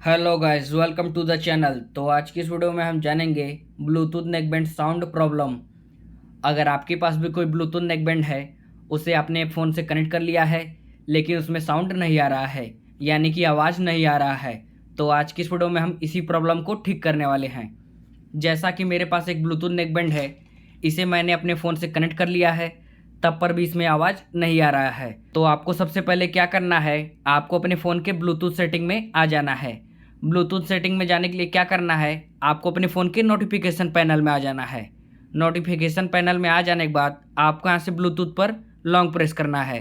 Hello guys, welcome to the channel. तो आज की इस वीडियो में हम जानेंगे ब्लूटूथ नेकबैंड साउंड प्रॉब्लम। अगर आपके पास भी कोई ब्लूटूथ नेकबैंड है, उसे आपने फ़ोन से कनेक्ट कर लिया है लेकिन उसमें साउंड नहीं आ रहा है, यानी कि आवाज़ नहीं आ रहा है, तो आज की इस वीडियो में हम इसी प्रॉब्लम को ठीक करने वाले हैं। जैसा कि मेरे पास एक ब्लूटूथ नेकबैंड है, इसे मैंने अपने फ़ोन से कनेक्ट कर लिया है, तब पर भी इसमें आवाज़ नहीं आ रहा है। तो आपको सबसे पहले क्या करना है, आपको अपने फ़ोन के ब्लूटूथ सेटिंग में आ जाना है। ब्लूटूथ सेटिंग में जाने के लिए क्या करना है, आपको अपने फ़ोन के नोटिफिकेशन पैनल में आ जाना है। नोटिफिकेशन पैनल में आ जाने के बाद आपको यहाँ से ब्लूटूथ पर लॉन्ग प्रेस करना है।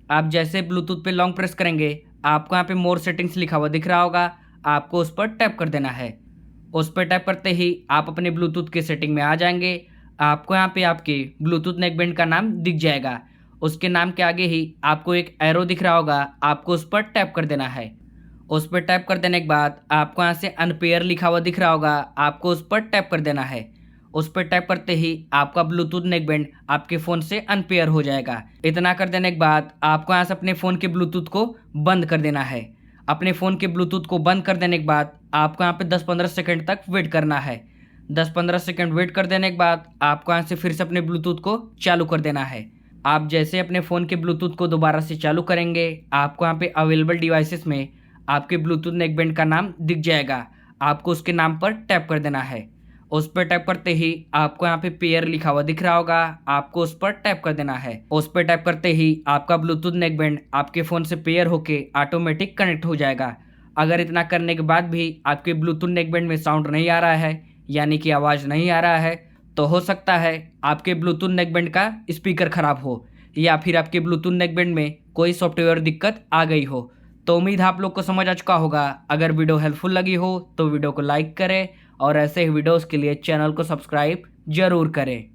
आप जैसे ब्लूटूथ पे लॉन्ग प्रेस करेंगे, आपको यहाँ पे मोर सेटिंग्स लिखा हुआ दिख रहा होगा, आपको उस पर टैप कर देना है। उस पर टैप करते ही आप अपने ब्लूटूथ के सेटिंग में आ जाएंगे। आपको यहाँ पे आपके ब्लूटूथ नेकबैंड का नाम दिख जाएगा। उसके नाम के आगे ही आपको एक एरो दिख रहा होगा, आपको उस पर टैप कर देना है। उस पर टैप कर देने के बाद आपको यहाँ से अनपेयर लिखा हुआ दिख रहा होगा, आपको उस पर टैप कर देना है। उस पर टैप करते ही आपका ब्लूटूथ नेकबैंड आपके फ़ोन से अनपेयर हो जाएगा। इतना कर देने के बाद आपको यहाँ से अपने फ़ोन के ब्लूटूथ को बंद कर देना है। अपने फ़ोन के ब्लूटूथ को बंद कर देने के बाद आपको यहाँ पे 10-15 सेकंड तक वेट करना है। 10-15 सेकंड वेट कर देने के बाद आपको यहाँ से फिर से अपने ब्लूटूथ को चालू कर देना है। आप जैसे अपने फ़ोन के ब्लूटूथ को दोबारा से चालू करेंगे, आपको यहाँ पे अवेलेबल डिवाइसेस में आपके ब्लूटूथ नेकबैंड का नाम दिख जाएगा, आपको उसके नाम पर टैप कर देना है। उस पर टैप करते ही आपको यहाँ पे पेयर लिखा हुआ दिख रहा होगा, आपको उस पर टैप कर देना है। उस पर टैप करते ही आपका ब्लूटूथ नेकबैंड आपके फ़ोन से पेयर होके ऑटोमेटिक कनेक्ट हो जाएगा। अगर इतना करने के बाद भी आपके ब्लूटूथ नेकबैंड में साउंड नहीं आ रहा है, यानी कि आवाज़ नहीं आ रहा है, तो हो सकता है आपके ब्लूटूथ नेकबैंड का स्पीकर ख़राब हो, या फिर आपके ब्लूटूथ नेकबैंड में कोई सॉफ्टवेयर दिक्कत आ गई हो। तो उम्मीद है आप लोग को समझ आ चुका होगा। अगर वीडियो हेल्पफुल लगी हो तो वीडियो को लाइक करें और ऐसे ही वीडियोस के लिए चैनल को सब्सक्राइब जरूर करें।